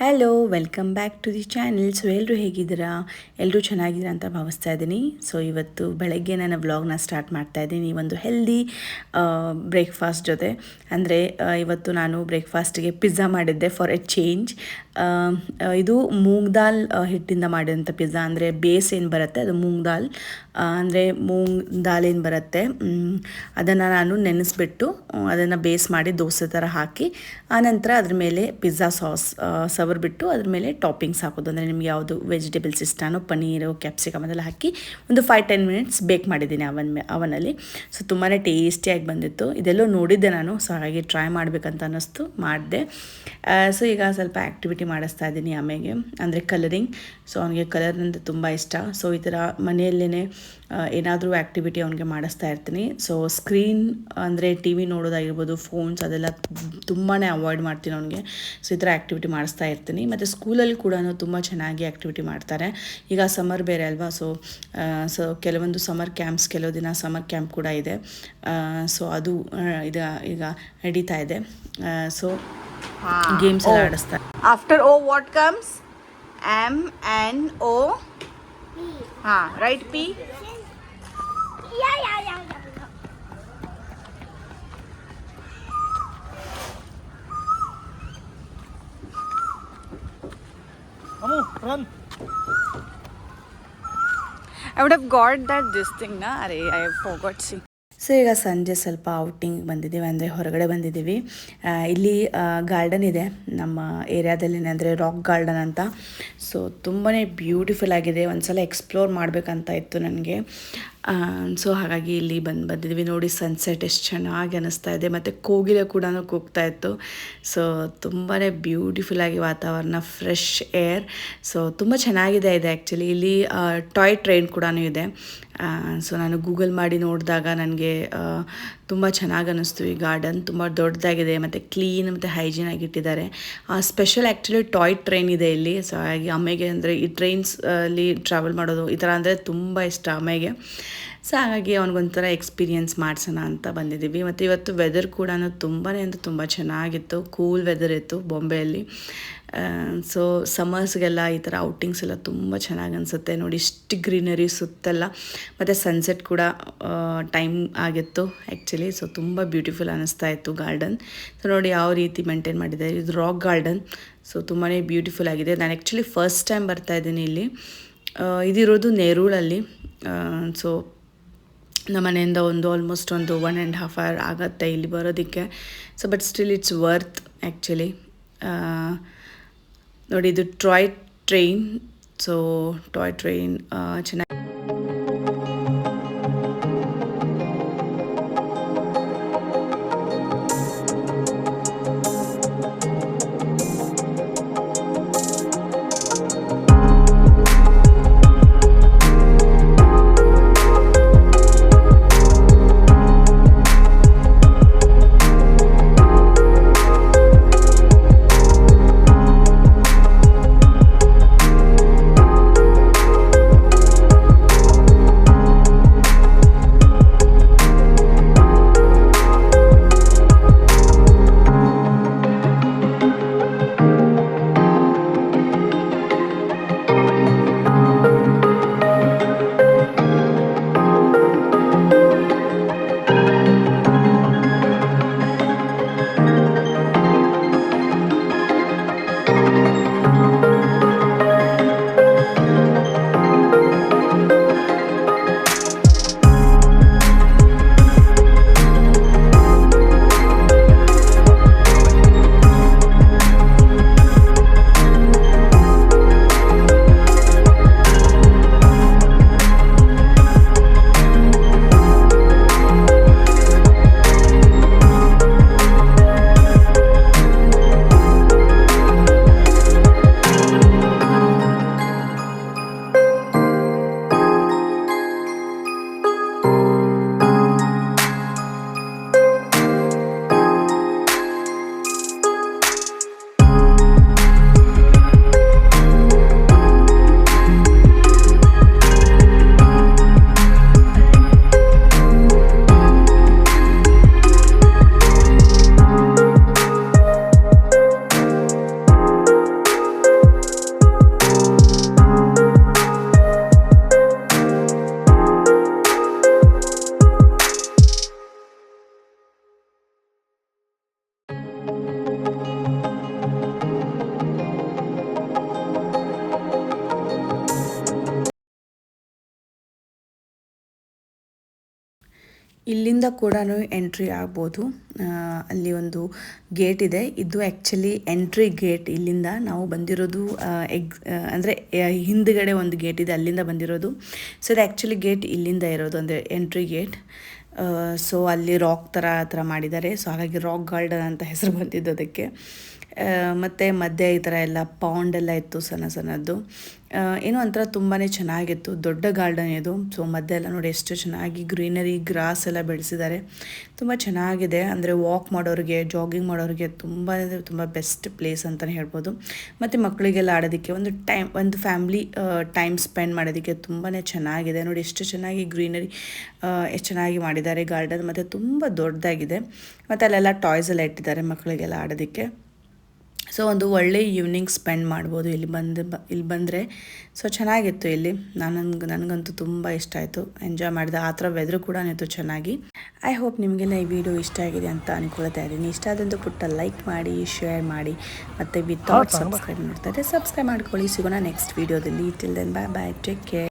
Hello, welcome back to the channel. So ಎಲ್ಲರೂ ಹೇಗಿದ್ದೀರಾ? ಎಲ್ಲರೂ ಚೆನ್ನಾಗಿದ್ದೀರಾ ಅಂತ ಭಾವಿಸ್ತಾ ಇದ್ದೀನಿ. ಸೊ ಇವತ್ತು ಬೆಳಗ್ಗೆ ನನ್ನ ವ್ಲಾಗ್ನ ಸ್ಟಾರ್ಟ್ ಮಾಡ್ತಾ ಇದ್ದೀನಿ ಒಂದು ಹೆಲ್ದಿ ಬ್ರೇಕ್ಫಾಸ್ಟ್ ಜೊತೆ. ಅಂದರೆ ಇವತ್ತು ನಾನು ಬ್ರೇಕ್ಫಾಸ್ಟಿಗೆ ಪಿಜ್ಜಾ ಮಾಡಿದ್ದೆ ಫಾರ್ ಎ ಚೇಂಜ್. ಇದು ಮೂಂಗ್ ದಾಲ್ ಹಿಟ್ಟಿಂದ ಮಾಡಿದಂಥ ಪಿಜ್ಜಾ. ಅಂದರೆ ಬೇಸ್ ಏನು ಬರುತ್ತೆ ಅದು ಮೂಂಗ್ ದಾಲ್, ಅಂದರೆ ಮೂಂಗ್ ದಾಲ್ ಏನು ಬರುತ್ತೆ ಅದನ್ನು ನಾನು ನೆನೆಸ್ಬಿಟ್ಟು ಅದನ್ನು ಬೇಸ್ ಮಾಡಿ ದೋಸೆ ಥರ ಹಾಕಿ ಆನಂತರ ಅದ್ರ ಮೇಲೆ ಪಿಜ್ಜಾ ಸಾಸ್ ಸವರ್ಬಿಟ್ಟು ಅದ್ರ ಮೇಲೆ ಟಾಪಿಂಗ್ಸ್ ಹಾಕೋದು. ಅಂದರೆ ನಿಮ್ಗೆ ಯಾವುದು ವೆಜಿಟೇಬಲ್ಸ್ ಇಷ್ಟನೋ ಪನ್ನೀರು, ಕ್ಯಾಪ್ಸಿಕಮ್ ಅದೆಲ್ಲ ಹಾಕಿ ಒಂದು 5-10 ಮಿನಿಟ್ಸ್ ಬೇಕ್ ಮಾಡಿದ್ದೀನಿ ಅವನಲ್ಲಿ. ಸೊ ತುಂಬಾ ಟೇಸ್ಟಿಯಾಗಿ ಬಂದಿತ್ತು. ಇದೆಲ್ಲೋ ನೋಡಿದ್ದೆ ನಾನು, ಸೊ ಹಾಗಾಗಿ ಟ್ರೈ ಮಾಡಬೇಕಂತ ಅನ್ನಿಸ್ತು, ಮಾಡಿದೆ. ಸೊ ಈಗ ಸ್ವಲ್ಪ ಆ್ಯಕ್ಟಿವಿಟಿ ಮಾಡಿಸ್ತಾ ಇದ್ದೀನಿ ಆಮೇಲೆ, ಅಂದರೆ ಕಲರಿಂಗ್. ಸೊ ಅವನಿಗೆ ಕಲರ್ ಅಂದರೆ ತುಂಬ ಇಷ್ಟ. ಸೊ ಈ ಥರ ಮನೆಯಲ್ಲೇ ಏನಾದರೂ ಆ್ಯಕ್ಟಿವಿಟಿ ಅವನಿಗೆ ಮಾಡಿಸ್ತಾ ಇರ್ತೀನಿ. ಸೊ ಸ್ಕ್ರೀನ್ ಅಂದರೆ ಟಿ ವಿ ನೋಡೋದಾಗಿರ್ಬೋದು, ಫೋನ್ಸ್ ಅದೆಲ್ಲ ತುಂಬಾ ಅವಾಯ್ಡ್ ಮಾಡ್ತೀನಿ ಅವನಿಗೆ. ಸೊ ಈ ಥರ ಆ್ಯಕ್ಟಿವಿಟಿ ಮಾಡಿಸ್ತಾ ಇರ್ತೀನಿ. ಮತ್ತು ಸ್ಕೂಲಲ್ಲಿ ಕೂಡ ತುಂಬ ಚೆನ್ನಾಗಿ ಆ್ಯಕ್ಟಿವಿಟಿ ಮಾಡ್ತಾರೆ. ಈಗ ಸಮ್ಮರ್ ಬೇರೆ ಅಲ್ವಾ, ಸೊ ಕೆಲವೊಂದು ಸಮ್ಮರ್ ಕ್ಯಾಂಪ್ಸ್, ಕೆಲವು ದಿನ ಸಮ್ಮರ್ ಕ್ಯಾಂಪ್ ಕೂಡ ಇದೆ. ಸೊ ಅದು ಈಗ ನಡೀತಾ ಇದೆ. ಸೊ ಗೇಮ್ಸ್ ಎಲ್ಲ ಆಡಿಸ್ತಾರೆ. After O what comes M N O right P. Yeah. Run. I would have got this thing na. I forgot. See. So ಈಗ ಸಂಜೆ ಸ್ವಲ್ಪ ಔಟಿಂಗ್ ಬಂದಿದ್ದೀವಿ, ಅಂದರೆ ಹೊರಗಡೆ ಬಂದಿದ್ದೀವಿ. ಇಲ್ಲಿ ಗಾರ್ಡನ್ ಇದೆ ನಮ್ಮ ಏರಿಯಾದಲ್ಲಿ, ಅಂದರೆ ರಾಕ್ ಗಾರ್ಡನ್ ಅಂತ. ಸೊ ತುಂಬಾ ಬ್ಯೂಟಿಫುಲ್ ಆಗಿದೆ. ಒಂದು ಸಲ ಎಕ್ಸ್ಪ್ಲೋರ್ ಮಾಡಬೇಕಂತ ಇತ್ತು ನನಗೆ. ಸೊ ಹಾಗಾಗಿ ಇಲ್ಲಿ ಬಂದಿದ್ದೀವಿ. ನೋಡಿ ಸನ್ಸೆಟ್ ಎಷ್ಟು ಚೆನ್ನಾಗಿ ಅನ್ನಿಸ್ತಾ ಇದೆ, ಮತ್ತು ಕೋಗಿಲೆ ಕೂಡ ಕೂಗ್ತಾ ಇತ್ತು. ಸೊ ತುಂಬಾ ಬ್ಯೂಟಿಫುಲ್ಲಾಗಿ ವಾತಾವರಣ, ಫ್ರೆಶ್ ಏರ್. ಸೊ ತುಂಬ ಚೆನ್ನಾಗಿದೆ ಆ್ಯಕ್ಚುಲಿ. ಇಲ್ಲಿ ಟಾಯ್ ಟ್ರೈನ್ ಕೂಡ ಇದೆ. ಸೊ ನಾನು ಗೂಗಲ್ ಮಾಡಿ ನೋಡಿದಾಗ ನನಗೆ ತುಂಬ ಚೆನ್ನಾಗಿ ಅನ್ನಿಸ್ತು. ಈ ಗಾರ್ಡನ್ ತುಂಬ ದೊಡ್ಡದಾಗಿದೆ ಮತ್ತು ಕ್ಲೀನ್ ಮತ್ತು ಹೈಜೀನ್ ಆಗಿಟ್ಟಿದ್ದಾರೆ. ಸ್ಪೆಷಲ್ ಆ್ಯಕ್ಚುಲಿ ಟಾಯ್ ಟ್ರೈನ್ ಇದೆ ಇಲ್ಲಿ. ಸೊ ಹಾಗೆ ಅಮ್ಮೆಗೆ ಅಂದರೆ ಈ ಟ್ರೈನ್ಸ್ ಅಲ್ಲಿ ಟ್ರಾವೆಲ್ ಮಾಡೋದು ಈ ಥರ ಅಂದರೆ ತುಂಬ ಇಷ್ಟ ಅಮ್ಮೆಗೆ. ಸೊ ಹಾಗಾಗಿ ಅವ್ನಿಗೊಂಥರ ಎಕ್ಸ್ಪೀರಿಯೆನ್ಸ್ ಮಾಡಿಸೋಣ ಅಂತ ಬಂದಿದ್ದೀವಿ. ಮತ್ತು ಇವತ್ತು ವೆದರ್ ಕೂಡ ತುಂಬ ಚೆನ್ನಾಗಿತ್ತು. ಕೂಲ್ ವೆದರ್ ಇತ್ತು ಬಾಂಬೆಯಲ್ಲಿ. ಸೊ ಸಮ್ಮರ್ಸ್ಗೆಲ್ಲ ಈ ಥರ ಔಟಿಂಗ್ಸ್ ಎಲ್ಲ ತುಂಬ ಚೆನ್ನಾಗಿ ಅನಿಸುತ್ತೆ. ನೋಡಿ ಇಷ್ಟು ಗ್ರೀನರಿ ಸುತ್ತೆಲ್ಲ, ಮತ್ತು ಸನ್ಸೆಟ್ ಕೂಡ ಟೈಮ್ ಆಗಿತ್ತು ಆ್ಯಕ್ಚುಲಿ. ಸೊ ತುಂಬ ಬ್ಯೂಟಿಫುಲ್ ಅನ್ನಿಸ್ತಾ ಇತ್ತು ಗಾರ್ಡನ್. ಸೊ ನೋಡಿ ಯಾವ ರೀತಿ ಮೇಂಟೈನ್ ಮಾಡಿದ್ದಾರೆ. ಇದು ರಾಕ್ ಗಾರ್ಡನ್. ಸೊ ತುಂಬಾ ಬ್ಯೂಟಿಫುಲ್ ಆಗಿದೆ. ನಾನು ಆ್ಯಕ್ಚುಲಿ ಫಸ್ಟ್ ಟೈಮ್ ಬರ್ತಾಯಿದ್ದೀನಿ ಇಲ್ಲಿ. ಇದಿರೋದು ನೇರೂಳಲ್ಲಿ. ಸೊ ನಮ್ಮ ಮನೆಯಿಂದ ಆಲ್ಮೋಸ್ಟ್ 1.5 hour ಆಗುತ್ತೆ ಇಲ್ಲಿ ಬರೋದಕ್ಕೆ. So but still it's worth actually. ನೋಡಿ ಇದು toy train. So toy train ಚೆನ್ನಾಗಿ ಇಲ್ಲಿಂದ ಕೂಡ ಎಂಟ್ರಿ ಆಗ್ಬೋದು. ಅಲ್ಲಿ ಒಂದು ಗೇಟ್ ಇದೆ. ಇದು ಆ್ಯಕ್ಚುಲಿ ಎಂಟ್ರಿ ಗೇಟ್. ಇಲ್ಲಿಂದ ನಾವು ಬಂದಿರೋದು ಅಂದರೆ ಹಿಂದುಗಡೆ ಒಂದು ಗೇಟ್ ಇದೆ, ಅಲ್ಲಿಂದ ಬಂದಿರೋದು. ಸೊ ಇದು ಆ್ಯಕ್ಚುಲಿ ಗೇಟ್ ಇಲ್ಲಿಂದ ಇರೋದು, ಅಂದರೆ ಎಂಟ್ರಿ ಗೇಟ್. ಸೊ ಅಲ್ಲಿ ರಾಕ್ ಥರ ಮಾಡಿದ್ದಾರೆ. ಸೊ ಹಾಗಾಗಿ ರಾಕ್ ಗಾರ್ಡನ್ ಅಂತ ಹೆಸರು ಬಂದಿದ್ದು ಅದಕ್ಕೆ. ಮತ್ತು ಮಧ್ಯೆ ಈ ಥರ ಎಲ್ಲ ಪಾಂಡ್ ಎಲ್ಲ ಇತ್ತು, ಸಣ್ಣದು. ಏನೋ ಒಂಥರ ತುಂಬಾ ಚೆನ್ನಾಗಿತ್ತು. ದೊಡ್ಡ ಗಾರ್ಡನ್ ಇದು. ಸೊ ಮಧ್ಯೆ ಎಲ್ಲ ನೋಡಿ ಎಷ್ಟು ಚೆನ್ನಾಗಿ ಗ್ರೀನರಿ, ಗ್ರಾಸ್ ಎಲ್ಲ ಬೆಳೆಸಿದ್ದಾರೆ. ತುಂಬ ಚೆನ್ನಾಗಿದೆ. ಅಂದರೆ ವಾಕ್ ಮಾಡೋರಿಗೆ, ಜಾಗಿಂಗ್ ಮಾಡೋರಿಗೆ ತುಂಬ ಬೆಸ್ಟ್ ಪ್ಲೇಸ್ ಅಂತಲೇ ಹೇಳ್ಬೋದು. ಮತ್ತು ಮಕ್ಕಳಿಗೆಲ್ಲ ಆಡೋದಕ್ಕೆ ಒಂದು ಫ್ಯಾಮ್ಲಿ ಟೈಮ್ ಸ್ಪೆಂಡ್ ಮಾಡೋದಕ್ಕೆ ತುಂಬಾ ಚೆನ್ನಾಗಿದೆ. ನೋಡಿ ಎಷ್ಟು ಚೆನ್ನಾಗಿ ಗ್ರೀನರಿ ಎಷ್ಟು ಚೆನ್ನಾಗಿ ಮಾಡಿದ್ದಾರೆ ಗಾರ್ಡನ್. ಮತ್ತು ತುಂಬ ದೊಡ್ಡದಾಗಿದೆ. ಮತ್ತು ಅಲ್ಲೆಲ್ಲ ಟಾಯ್ಸ್ ಎಲ್ಲ ಇಟ್ಟಿದ್ದಾರೆ ಮಕ್ಕಳಿಗೆಲ್ಲ ಆಡೋದಕ್ಕೆ. ಸೊ ಒಂದು ಒಳ್ಳೆ ಈವ್ನಿಂಗ್ ಸ್ಪೆಂಡ್ ಮಾಡ್ಬೋದು ಇಲ್ಲಿ ಬಂದರೆ. ಸೊ ಚೆನ್ನಾಗಿತ್ತು ಇಲ್ಲಿ. ನನಗಂತೂ ತುಂಬ ಇಷ್ಟ ಆಯಿತು, ಎಂಜಾಯ್ ಮಾಡಿದೆ. ಆ ಥರ ವೆದ್ರು ಕೂಡ ಇತ್ತು ಚೆನ್ನಾಗಿ. ಐ ಹೋಪ್ ನಿಮಗೆಲ್ಲ ಈ ವಿಡಿಯೋ ಇಷ್ಟ ಆಗಿದೆ ಅಂತ ಅಂದ್ಕೊಳ್ತಾ ಇದ್ದೀನಿ. ಇಷ್ಟ ಆದಂಥ ಪುಟ್ಟ ಲೈಕ್ ಮಾಡಿ, ಶೇರ್ ಮಾಡಿ, ಮತ್ತು ವಿತೌಟ್ ಸಬ್ಸ್ಕ್ರೈಬ್ ಮಾಡ್ತಾರೆ ಸಬ್ಸ್ಕ್ರೈಬ್ ಮಾಡ್ಕೊಳ್ಳಿ. ಸಿಗೋಣ ನೆಕ್ಸ್ಟ್ ವೀಡಿಯೋದಲ್ಲಿ. Till then bye, take care.